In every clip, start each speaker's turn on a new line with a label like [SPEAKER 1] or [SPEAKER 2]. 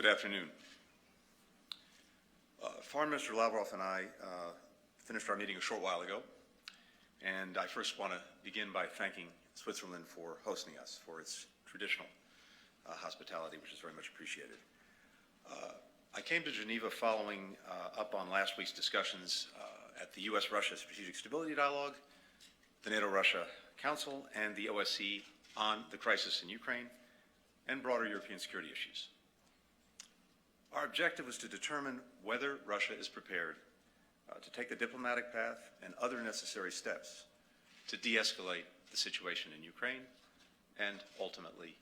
[SPEAKER 1] Good afternoon. Foreign Minister Lavrov and I finished our meeting a short while ago, and I first want to begin by thanking Switzerland for hosting us, for its traditional hospitality, which is very much appreciated. I came to Geneva following up on last week's discussions at the U.S.-Russia Strategic Stability Dialogue, the NATO-Russia Council, and the OSCE on the crisis in Ukraine and broader European security issues. Our objective was to determine whether Russia is prepared to take the diplomatic path and other necessary steps to de-escalate the situation in Ukraine and ultimately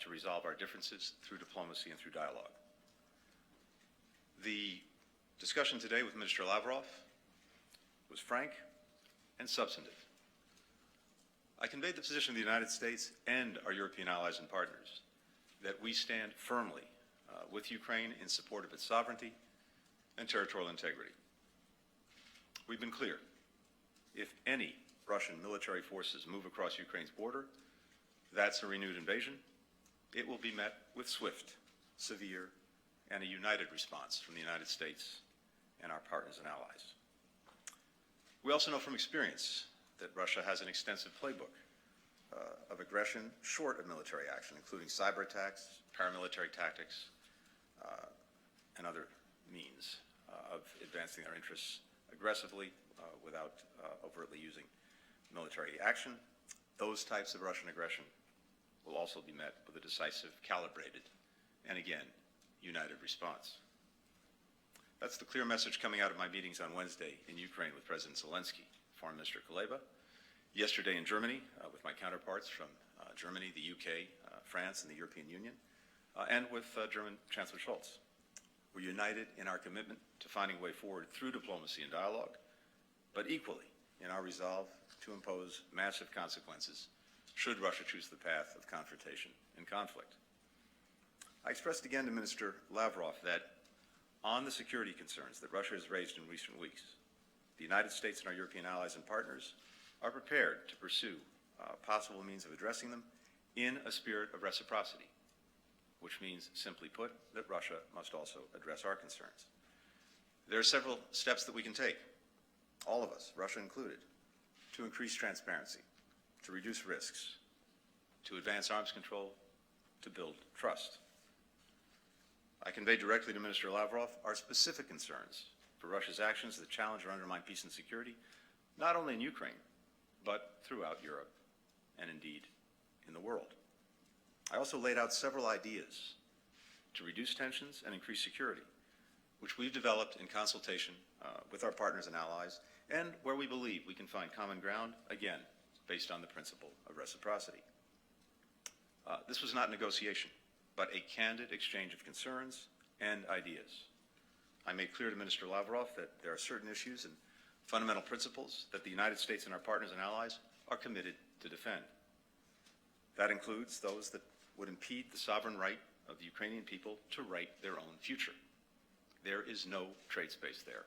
[SPEAKER 1] to resolve our differences through diplomacy and through dialogue. The discussion today with Minister Lavrov was frank and substantive. I conveyed the position of the United States and our European allies and partners that we stand firmly with Ukraine in support of its sovereignty and territorial integrity. We've been clear. If any Russian military forces move across Ukraine's border, that's a renewed invasion. It will be met with swift, severe, and a united response from the United States and our partners and allies. We also know from experience that Russia has an extensive playbook of aggression short of military action, including cyber attacks, paramilitary tactics, and other means of advancing our interests aggressively without overtly using military action. Those types of Russian aggression will also be met with a decisive, calibrated, and again, united response. That's the clear message coming out of my meetings on Wednesday in Ukraine with President Zelensky, Foreign Minister Kuleba, yesterday in Germany with my counterparts from Germany, the UK, France, and the European Union, and with German Chancellor Scholz. We're united in our commitment to finding a way forward through diplomacy and dialogue, but equally in our resolve to impose massive consequences should Russia choose the path of confrontation and conflict. I expressed again to Minister Lavrov that on the security concerns that Russia has raised in recent weeks, the United States and our European allies and partners are prepared to pursue possible means of addressing them in a spirit of reciprocity, which means, simply put, that Russia must also address our concerns. There are several steps that we can take, all of us, Russia included, to increase transparency, to reduce risks, to advance arms control, to build trust. I conveyed directly to Minister Lavrov our specific concerns for Russia's actions that challenge or undermine peace and security, not only in Ukraine, but throughout Europe and indeed in the world. I also laid out several ideas to reduce tensions and increase security, which we've developed in consultation with our partners and allies, and where we believe we can find common ground, again, based on the principle of reciprocity. This was not negotiation, but a candid exchange of concerns and ideas. I made clear to Minister Lavrov that there are certain issues and fundamental principles that the United States and our partners and allies are committed to defend. That includes those that would impede the sovereign right of the Ukrainian people to write their own future. There is no trade space there.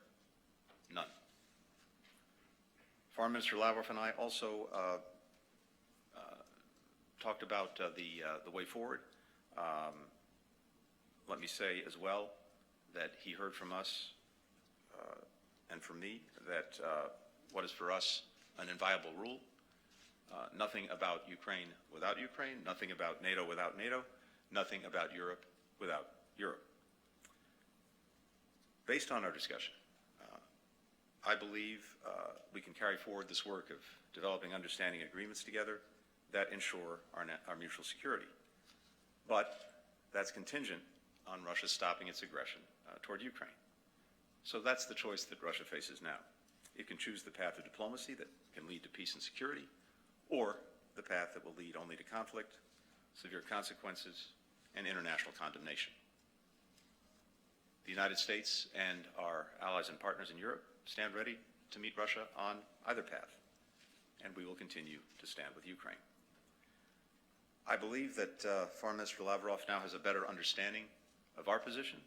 [SPEAKER 1] None. Foreign Minister Lavrov and I also talked about the way forward. Let me say as well that he heard from us and from me that what is for us an inviolable rule, nothing about Ukraine without Ukraine, nothing about NATO without NATO, nothing about Europe without Europe. Based on our discussion, I believe we can carry forward this work of developing understanding agreements together that ensure our mutual security. But that's contingent on Russia stopping its aggression toward Ukraine. So that's the choice that Russia faces now. It can choose the path of diplomacy that can lead to peace and security, or the path that will lead only to conflict, severe consequences, and international condemnation. The United States and our allies and partners in Europe stand ready to meet Russia on either path, and we will continue to stand with Ukraine. I believe that Foreign Minister Lavrov now has a better understanding of our position,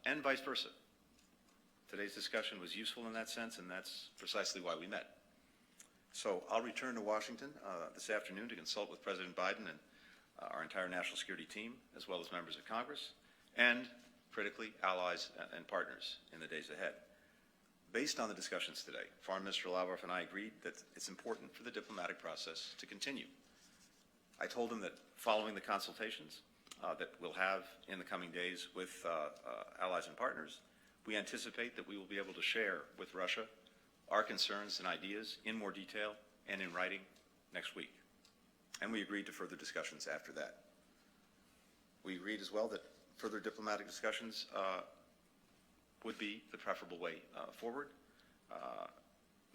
[SPEAKER 1] and vice versa. Today's discussion was useful in that sense, and that's precisely why we met. So I'll return to Washington this afternoon to consult with President Biden and our entire national security team, as well as members of Congress, and, critically, allies and partners in the days ahead. Based on the discussions today, Foreign Minister Lavrov and I agreed that it's important for the diplomatic process to continue. I told him that following the consultations that we'll have in the coming days with allies and partners, we anticipate that we will be able to share with Russia our concerns and ideas in more detail and in writing next week. And we agreed to further discussions after that. We agreed as well that further diplomatic discussions would be the preferable way forward.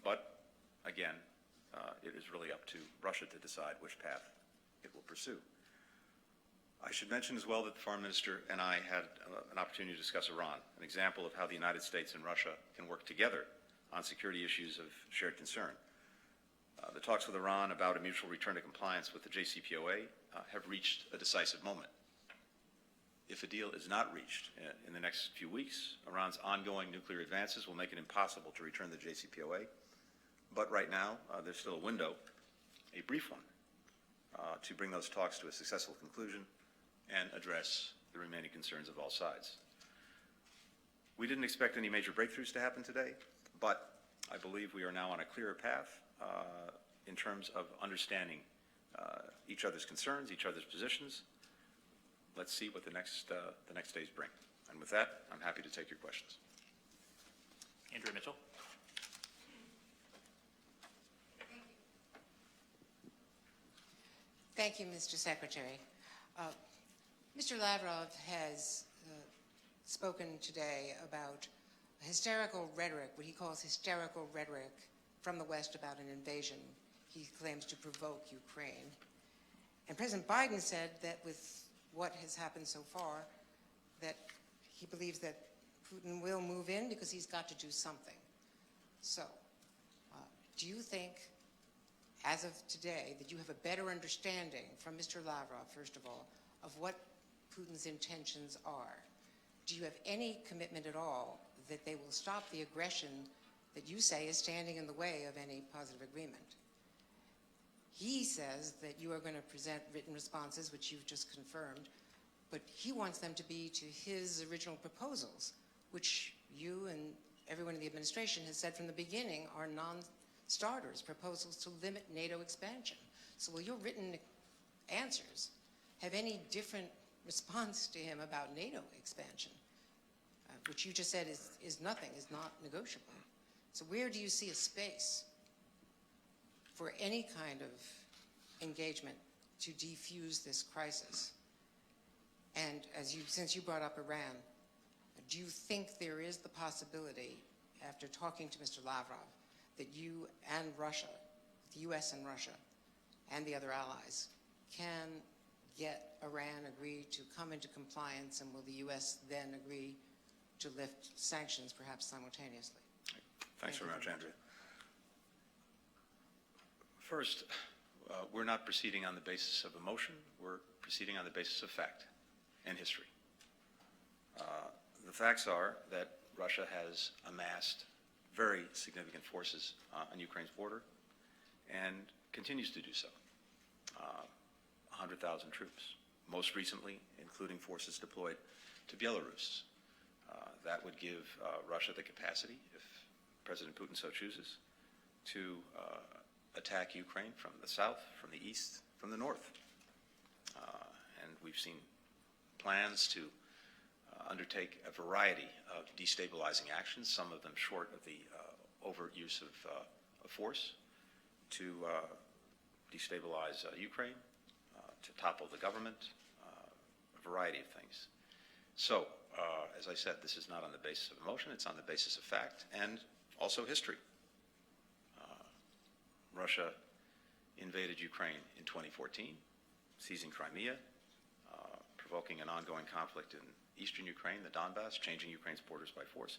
[SPEAKER 1] But again, it is really up to Russia to decide which path it will pursue. I should mention as well that the Foreign Minister and I had an opportunity to discuss Iran, an example of how the United States and Russia can work together on security issues of shared concern. The talks with Iran about a mutual return to compliance with the JCPOA have reached a decisive moment. If a deal is not reached in the next few weeks, Iran's ongoing nuclear advances will make it impossible to return to the JCPOA. But right now, there's still a window, a brief one, to bring those talks to a successful conclusion and address the remaining concerns of all sides. We didn't expect any major breakthroughs to happen today, but I believe we are now on a clearer path in terms of understanding each other's concerns, each other's positions. Let's see what the next days bring. And with that, I'm happy to take your questions.
[SPEAKER 2] Andrew Mitchell.
[SPEAKER 3] Thank you, Mr. Secretary. Mr. Lavrov has spoken today about hysterical rhetoric, what he calls hysterical rhetoric from the West about an invasion he claims to provoke Ukraine. And President Biden said that with what has happened so far, that he believes that Putin will move in because he's got to do something. So, do you think, as of today, that you have a better understanding from Mr. Lavrov, first of all, of what Putin's intentions are? Do you have any commitment at all that they will stop the aggression that you say is standing in the way of any positive agreement? He says that you are going to present written responses, which you've just confirmed, but he wants them to be to his original proposals, which you and everyone in the administration has said from the beginning are non-starters, proposals to limit NATO expansion. So will your written answers have any different response to him about NATO expansion, which you just said is nothing, is not negotiable? So where do you see a space for any kind of engagement to defuse this crisis? And since you brought up Iran, do you think there is the possibility, after talking to Mr. Lavrov, that you and Russia, the U.S. and Russia, and the other allies, can get Iran agreed to come into compliance, and will the U.S. then agree to lift sanctions, perhaps simultaneously?
[SPEAKER 1] Thanks very much, Andrea. First, we're not proceeding on the basis of emotion. We're proceeding on the basis of fact and history. The facts are that Russia has amassed very significant forces on Ukraine's border and continues to do so. 100,000 troops, most recently including forces deployed to Belarus. That would give Russia the capacity, if President Putin so chooses, to attack Ukraine from the south, from the east, from the north. And we've seen plans to undertake a variety of destabilizing actions, some of them short of the overt use of force, to destabilize Ukraine, to topple the government, a variety of things. So, as I said, this is not on the basis of emotion, it's on the basis of fact and also history. Russia invaded Ukraine in 2014, seizing Crimea, provoking an ongoing conflict in eastern Ukraine, the Donbass, changing Ukraine's borders by force.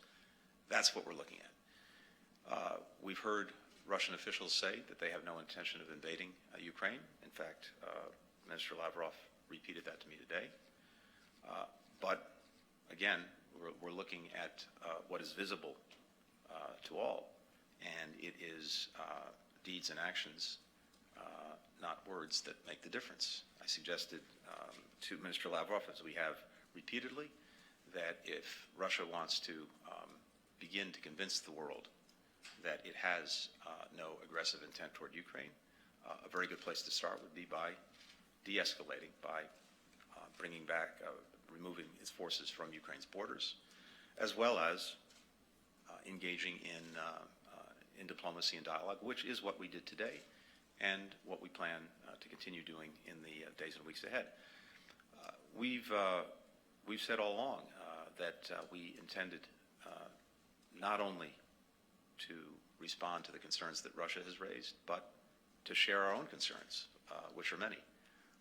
[SPEAKER 1] That's what we're looking at. We've heard Russian officials say that they have no intention of invading Ukraine. In fact, Minister Lavrov repeated that to me today. But again, we're looking at what is visible to all, and it is deeds and actions, not words, that make the difference. I suggested to Minister Lavrov, as we have repeatedly, that if Russia wants to begin to convince the world that it has no aggressive intent toward Ukraine, a very good place to start would be by de-escalating, by bringing back, removing its forces from Ukraine's borders, as well as engaging in diplomacy and dialogue, which is what we did today and what we plan to continue doing in the days and weeks ahead. We've said all along that we intended not only to respond to the concerns that Russia has raised, but to share our own concerns, which are many,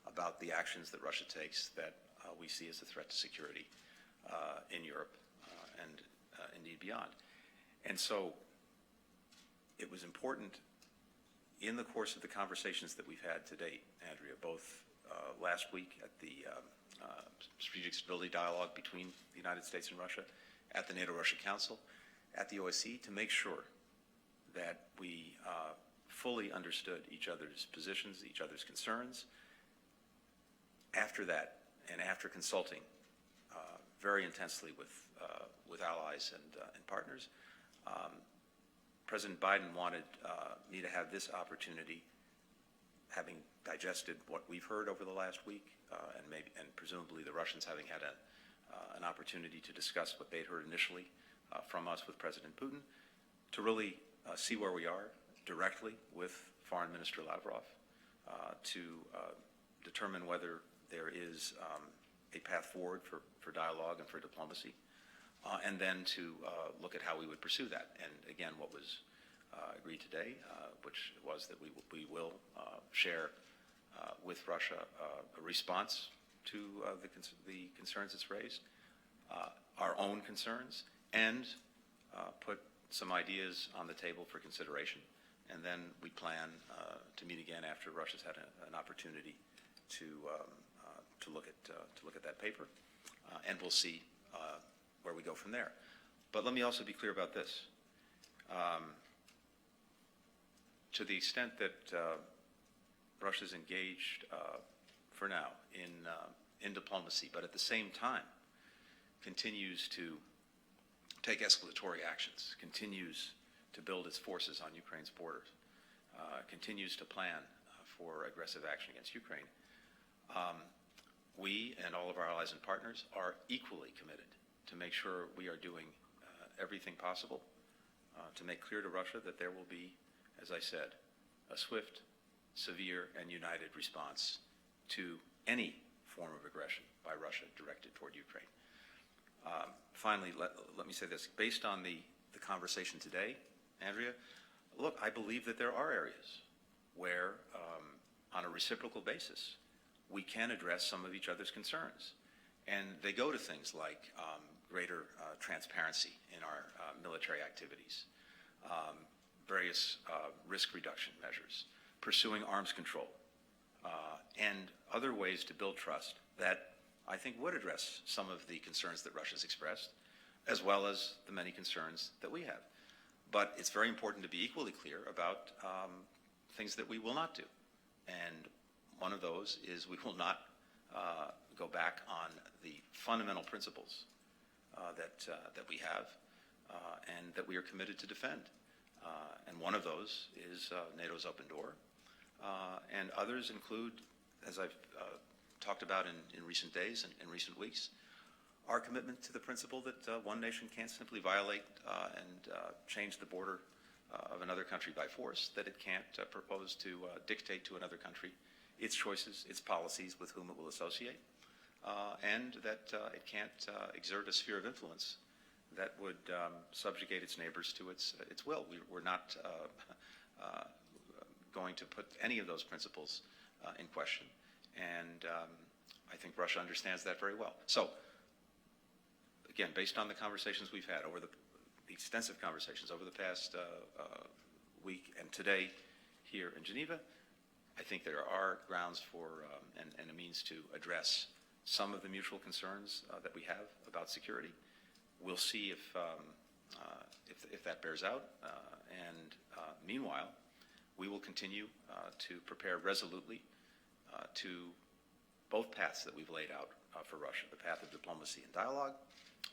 [SPEAKER 1] about the actions that Russia takes that we see as a threat to security in Europe and indeed beyond. And so it was important in the course of the conversations that we've had to date, Andrea, both last week at the Strategic Stability Dialogue between the United States and Russia, at the NATO-Russia Council, at the OSCE, to make sure that we fully understood each other's positions, each other's concerns. After that, and after consulting very intensely with allies and partners, President Biden wanted me to have this opportunity, having digested what we've heard over the last week, and presumably the Russians having had an opportunity to discuss what they'd heard initially from us with President Putin, to really see where we are directly with Foreign Minister Lavrov, to determine whether there is a path forward for dialogue and for diplomacy, and then to look at how we would pursue that. And again, what was agreed today, which was that we will share with Russia a response to the concerns it's raised, our own concerns, and put some ideas on the table for consideration. And then we plan to meet again after Russia's had an opportunity to look at that paper, and we'll see where we go from there. But let me also be clear about this. To the extent that Russia's engaged for now in diplomacy, but at the same time continues to take escalatory actions, continues to build its forces on Ukraine's borders, continues to plan for aggressive action against Ukraine, we and all of our allies and partners are equally committed to make sure we are doing everything possible to make clear to Russia that there will be, as I said, a swift, severe, and united response to any form of aggression by Russia directed toward Ukraine. Finally, let me say this. Based on the conversation today, Andrea, look, I believe that there are areas where, on a reciprocal basis, we can address some of each other's concerns. And they go to things like greater transparency in our military activities, various risk reduction measures, pursuing arms control, and other ways to build trust that I think would address some of the concerns that Russia's expressed, as well as the many concerns that we have. But it's very important to be equally clear about things that we will not do. And one of those is we will not go back on the fundamental principles that we have and that we are committed to defend. And one of those is NATO's open door. And others include, as I've talked about in recent days and recent weeks, our commitment to the principle that one nation can't simply violate and change the border of another country by force, that it can't propose to dictate to another country its choices, its policies, with whom it will associate, and that it can't exert a sphere of influence that would subjugate its neighbors to its will. We're not going to put any of those principles in question, and I think Russia understands that very well. So, again, based on the conversations we've had over the extensive conversations over the past week and today here in Geneva, I think there are grounds for and a means to address some of the mutual concerns that we have about security. We'll see if that bears out, and meanwhile, we will continue to prepare resolutely to both paths that we've laid out for Russia, the path of diplomacy and dialogue,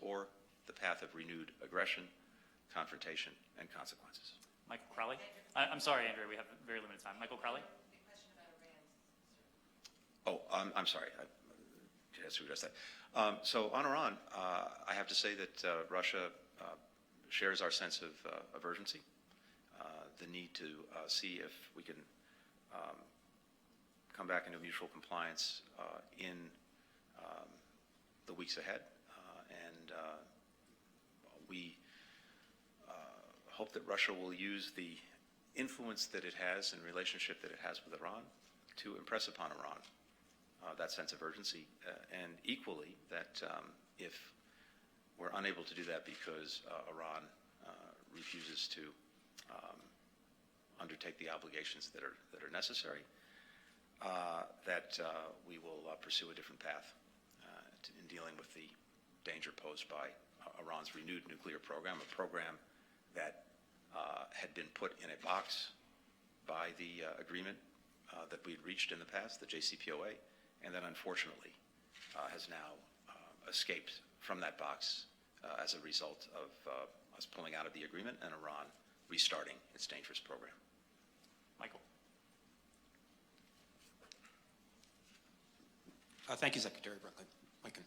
[SPEAKER 1] or the path of renewed aggression, confrontation, and consequences.
[SPEAKER 2] Michael Crowley. I'm sorry, Andrew, we have very limited time. Michael Crowley.
[SPEAKER 1] Oh, I'm sorry. I has to address that. So on Iran, I have to say that Russia shares our sense of urgency, the need to see if we can come back into mutual compliance in the weeks ahead, and we hope that Russia will use the influence that it has and relationship that it has with Iran to impress upon Iran that sense of urgency, and equally that if we're unable to do that because Iran refuses to undertake the obligations that are necessary, that we will pursue a different path in dealing with the danger posed by Iran's renewed nuclear program, a program that had been put in a box by the agreement that we had reached in the past, the JCPOA, and that unfortunately has now escaped from that box as a result of us pulling out of the agreement and Iran restarting its dangerous program.
[SPEAKER 2] Michael.
[SPEAKER 4] Thank you, Secretary Blinken.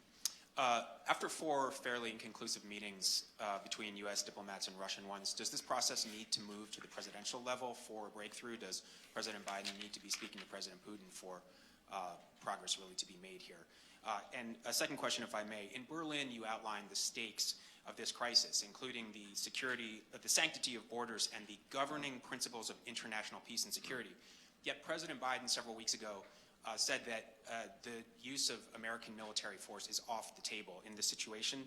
[SPEAKER 4] After 4 fairly inconclusive meetings between U.S. diplomats and Russian ones, does this process need to move to the presidential level for a breakthrough? Does President Biden need to be speaking to President Putin for progress really to be made here? And a second question, if I may. In Berlin, you outlined the stakes of this crisis, including the security, the sanctity of borders, and the governing principles of international peace and security. Yet President Biden several weeks ago said that the use of American military force is off the table in this situation.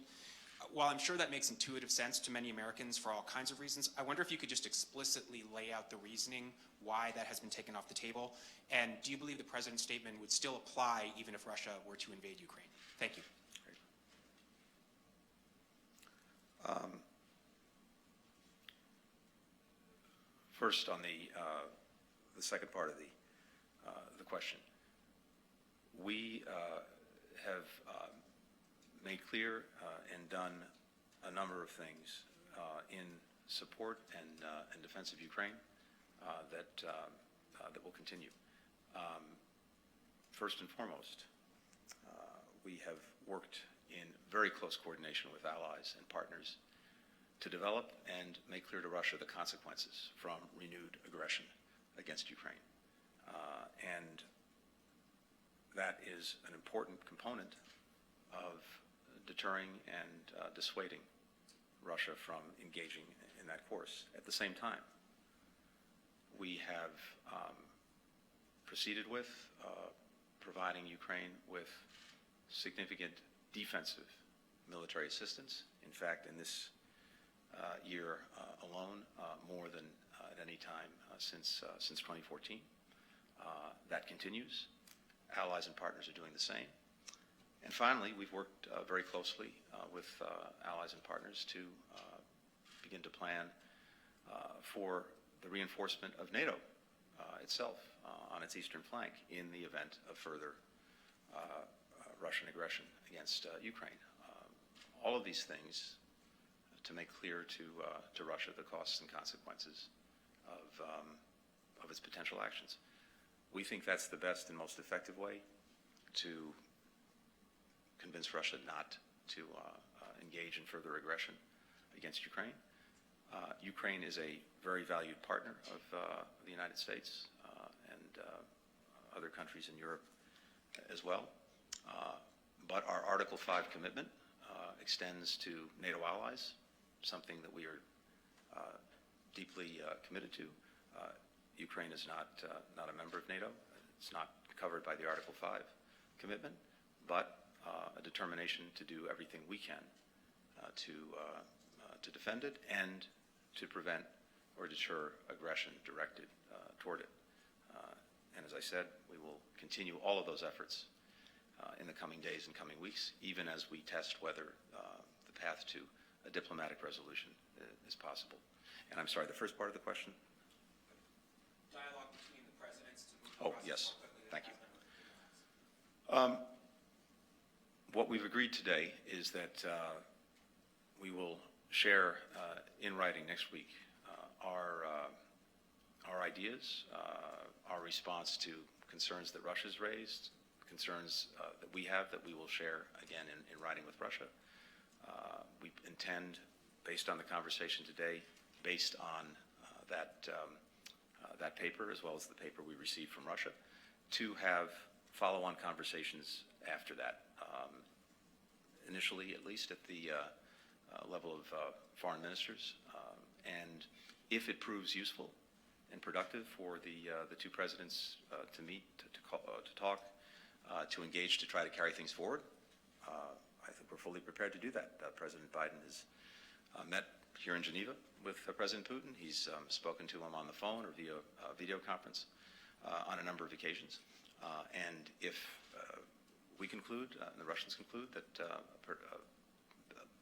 [SPEAKER 4] While I'm sure that makes intuitive sense to many Americans for all kinds of reasons, I wonder if you could just explicitly lay out the reasoning why that has been taken off the table. And do you believe the President's statement would still apply even if Russia were to invade Ukraine? Thank you.
[SPEAKER 1] First, on the second part of the question, we have made clear and done a number of things in support and defense of Ukraine that will continue. First and foremost, we have worked in very close coordination with allies and partners to develop and make clear to Russia the consequences from renewed aggression against Ukraine. And that is an important component of deterring and dissuading Russia from engaging in that course. At the same time, we have proceeded with providing Ukraine with significant defensive military assistance. In fact, in this year alone, more than at any time since 2014. That continues. Allies and partners are doing the same. And finally, we've worked very closely with allies and partners to begin to plan for the reinforcement of NATO itself on its eastern flank in the event of further Russian aggression against Ukraine. All of these things to make clear to Russia the costs and consequences of its potential actions. We think that's the best and most effective way to convince Russia not to engage in further aggression against Ukraine. Ukraine is a very valued partner of the United States and other countries in Europe as well. But our Article 5 commitment extends to NATO allies, something that we are deeply committed to. Ukraine is not a member of NATO. It's not covered by the Article 5 commitment, but a determination to do everything we can to defend it and to prevent or deter aggression directed toward it. And as I said, we will continue all of those efforts in the coming days and coming weeks, even as we test whether the path to a diplomatic resolution is possible. And I'm sorry, the first part of the question?
[SPEAKER 4] Dialogue between the presidents to move the
[SPEAKER 1] Oh,
[SPEAKER 4] process
[SPEAKER 1] yes.
[SPEAKER 4] more quickly.
[SPEAKER 1] Thank you. What we've agreed today is that we will share in writing next week our ideas, our response to concerns that Russia's raised, concerns that we have that we will share again in writing with Russia. We intend, based on the conversation today, based on that paper as well as the paper we received from Russia, to have follow-on conversations after that, initially at least at the level of foreign ministers, and if it proves useful and productive for the two presidents to meet, to talk, to engage, to try to carry things forward, I think we're fully prepared to do that. President Biden has met here in Geneva with President Putin. He's spoken to him on the phone or via video conference on a number of occasions. And if we conclude, and the Russians conclude, that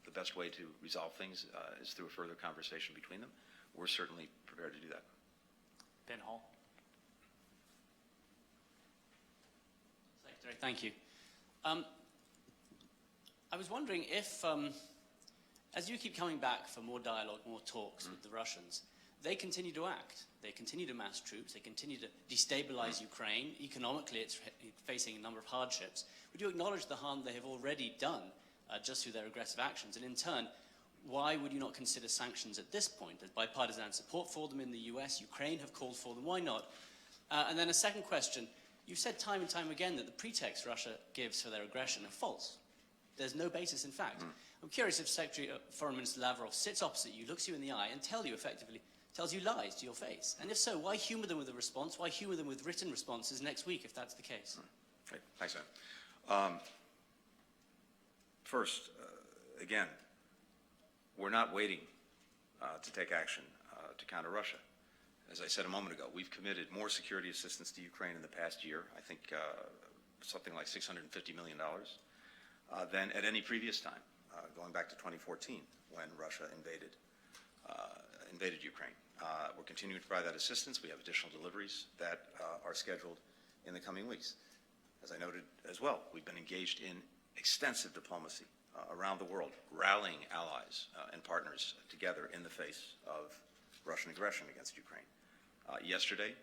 [SPEAKER 1] the best way to resolve things is through a further conversation between them, we're certainly prepared to do that.
[SPEAKER 2] Ben Hall.
[SPEAKER 5] Secretary, thank you. I was wondering if, as you keep coming back for more dialogue, more talks with the Russians, they continue to act. They continue to mass troops. They continue to destabilize Ukraine. Economically, it's facing a number of hardships. Would you acknowledge the harm they have already done just through their aggressive actions? And in turn, why would you not consider sanctions at this point? There's bipartisan support for them in the US. Ukraine have called for them. Why not? And then a second question. You've said time and time again that the pretext Russia gives for their aggression are false. There's no basis in fact. I'm curious if Foreign Minister Lavrov sits opposite you, looks you in the eye, and tells you lies to your face. And if so, why humour them with a response? Why humour them with written responses next week if that's the case?
[SPEAKER 1] Great. Thanks, Sam. First, again, we're not waiting to take action to counter Russia. As I said a moment ago, we've committed more security assistance to Ukraine in the past year, I think something like $650 million, than at any previous time, going back to 2014 when Russia invaded Ukraine. We're continuing to provide that assistance. We have additional deliveries that are scheduled in the coming weeks. As I noted as well, we've been engaged in extensive diplomacy around the world, rallying allies and partners together in the face of Russian aggression against Ukraine. Yesterday,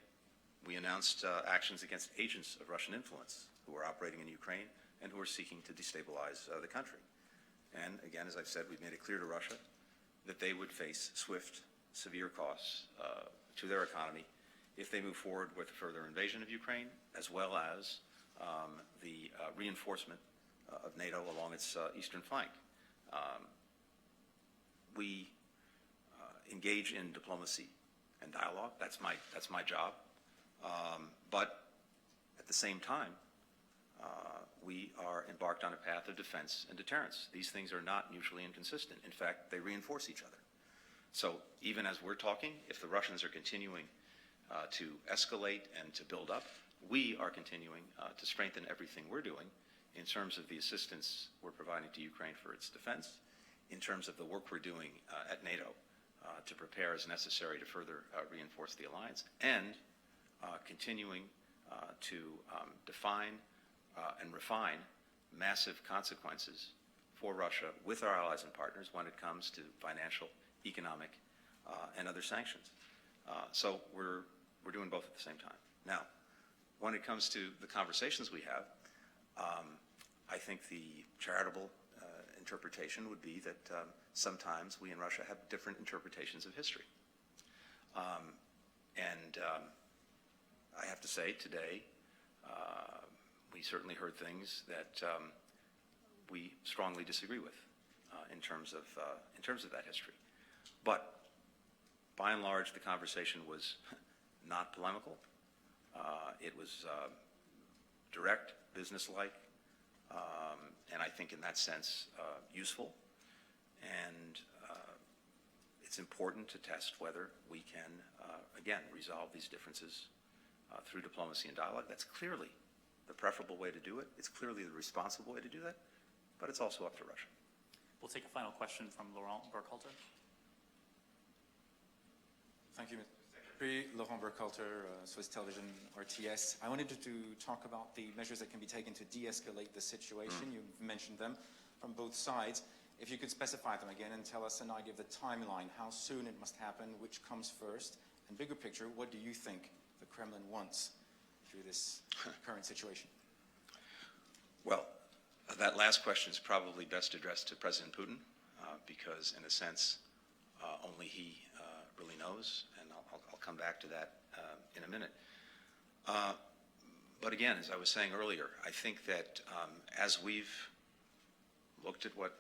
[SPEAKER 1] we announced actions against agents of Russian influence who are operating in Ukraine and who are seeking to destabilize the country. And again, as I've said, we've made it clear to Russia that they would face swift, severe costs to their economy if they move forward with a further invasion of Ukraine, as well as the reinforcement of NATO along its eastern flank. We engage in diplomacy and dialogue. That's my job. But at the same time, we are embarked on a path of defense and deterrence. These things are not mutually inconsistent. In fact, they reinforce each other. So even as we're talking, if the Russians are continuing to escalate and to build up, we are continuing to strengthen everything we're doing in terms of the assistance we're providing to Ukraine for its defense, in terms of the work we're doing at NATO to prepare as necessary to further reinforce the alliance, and continuing to define and refine massive consequences for Russia with our allies and partners when it comes to financial, economic, and other sanctions. So we're doing both at the same time. Now, when it comes to the conversations we have, I think the charitable interpretation would be that sometimes we in Russia have different interpretations of history. And I have to say today, we certainly heard things that we strongly disagree with in terms of that history. But by and large, the conversation was not polemical. It was direct, businesslike, and I think in that sense useful. And it's important to test whether we can, again, resolve these differences through diplomacy and dialogue. That's clearly the preferable way to do it. It's clearly the responsible way to do that, but it's also up to Russia.
[SPEAKER 2] We'll take a final question from Laurent Burkhalter.
[SPEAKER 6] Thank you, Mr. Secretary. Laurent Burkhalter, Swiss Television, RTS. I wanted to talk about the measures that can be taken to de-escalate the situation. You've mentioned them from both sides. If you could specify them again and tell us an idea of the timeline, how soon it must happen, which comes first, and bigger picture, what do you think the Kremlin wants through this current situation?
[SPEAKER 1] Well, that last question is probably best addressed to President Putin, because in a sense, only he really knows, and I'll come back to that in a minute. But again, as I was saying earlier, I think that as we've looked at what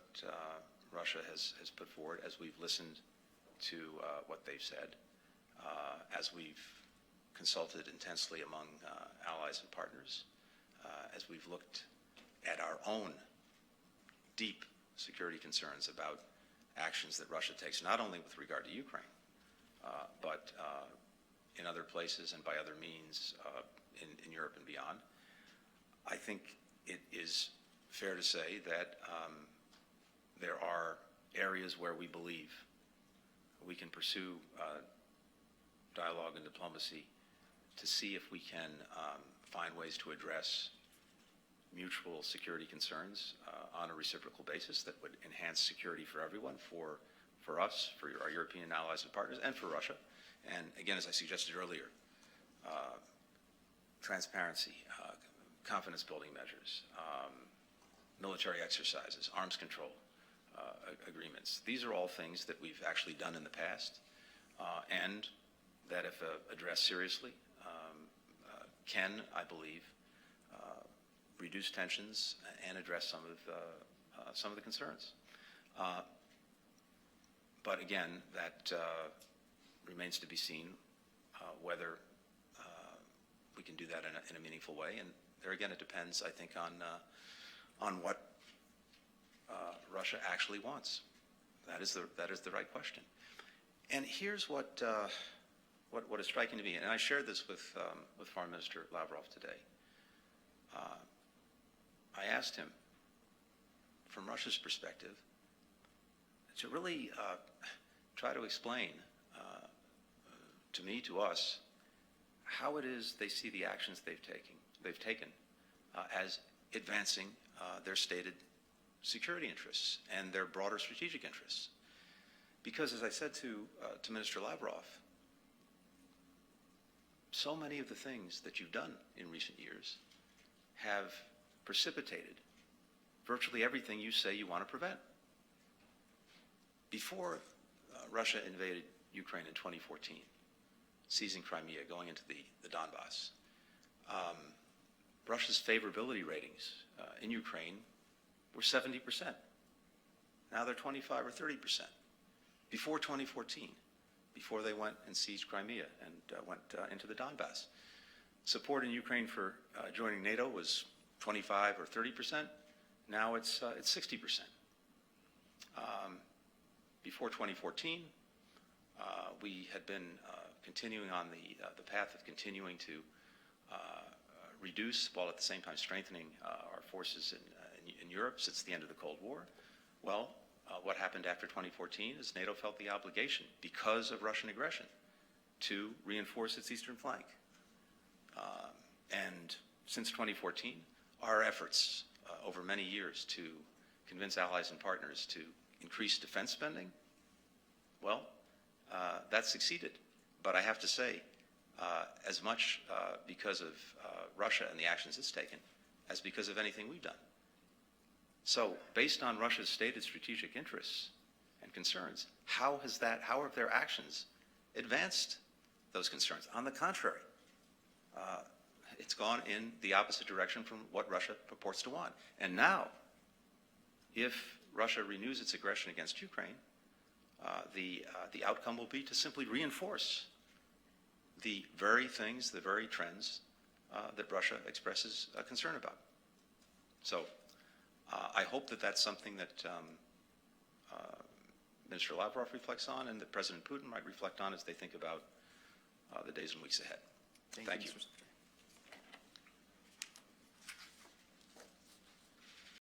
[SPEAKER 1] Russia has put forward, as we've listened to what they've said, as we've consulted intensely among allies and partners, as we've looked at our own deep security concerns about actions that Russia takes, not only with regard to Ukraine, but in other places and by other means in Europe and beyond, I think it is fair to say that there are areas where we believe we can pursue dialogue and diplomacy to see if we can find ways to address mutual security concerns on a reciprocal basis that would enhance security for everyone, for us, for our European allies and partners, and for Russia. And again, as I suggested earlier, transparency, confidence building measures, military exercises, arms control agreements. These are all things that we've actually done in the past, and that if addressed seriously, can, I believe, reduce tensions and address some of the concerns. But again, that remains to be seen whether we can do that in a meaningful way. And there again, it depends, I think, on what Russia actually wants. That is the right question. And here's what is striking to me, and I shared this with Foreign Minister Lavrov today. I asked him, from Russia's perspective, to really try to explain to me, to us, how it is they see the actions they've taken as advancing their stated security interests and their broader strategic interests. Because, as I said to Minister Lavrov, so many of the things that you've done in recent years have precipitated virtually everything you say you want to prevent. Before Russia invaded Ukraine in 2014, seizing Crimea, going into the Donbass, Russia's favorability ratings in Ukraine were 70%. Now they're 25 or 30%. Before 2014, before they went and seized Crimea and went into the Donbass, support in Ukraine for joining NATO was 25 or 30%. Now it's 60%. Before 2014, we had been continuing on the path of continuing to reduce, while at the same time strengthening our forces in Europe since the end of the Cold War. Well, what happened after 2014 is NATO felt the obligation, because of Russian aggression, to reinforce its eastern flank. And since 2014, our efforts over many years to convince allies and partners to increase defense spending, well, that succeeded. But I have to say, as much because of Russia and the actions it's taken, as because of anything we've done. So, based on Russia's stated strategic interests and concerns, how have their actions advanced those concerns? On the contrary, it's gone in the opposite direction from what Russia purports to want. And now, if Russia renews its aggression against Ukraine, the outcome will be to simply reinforce the very things, the very trends that Russia expresses concern about. So I hope that that's something that Minister Lavrov reflects on and that President Putin might reflect on as they think about the days and weeks ahead. Thank you.
[SPEAKER 6] Mr. Secretary.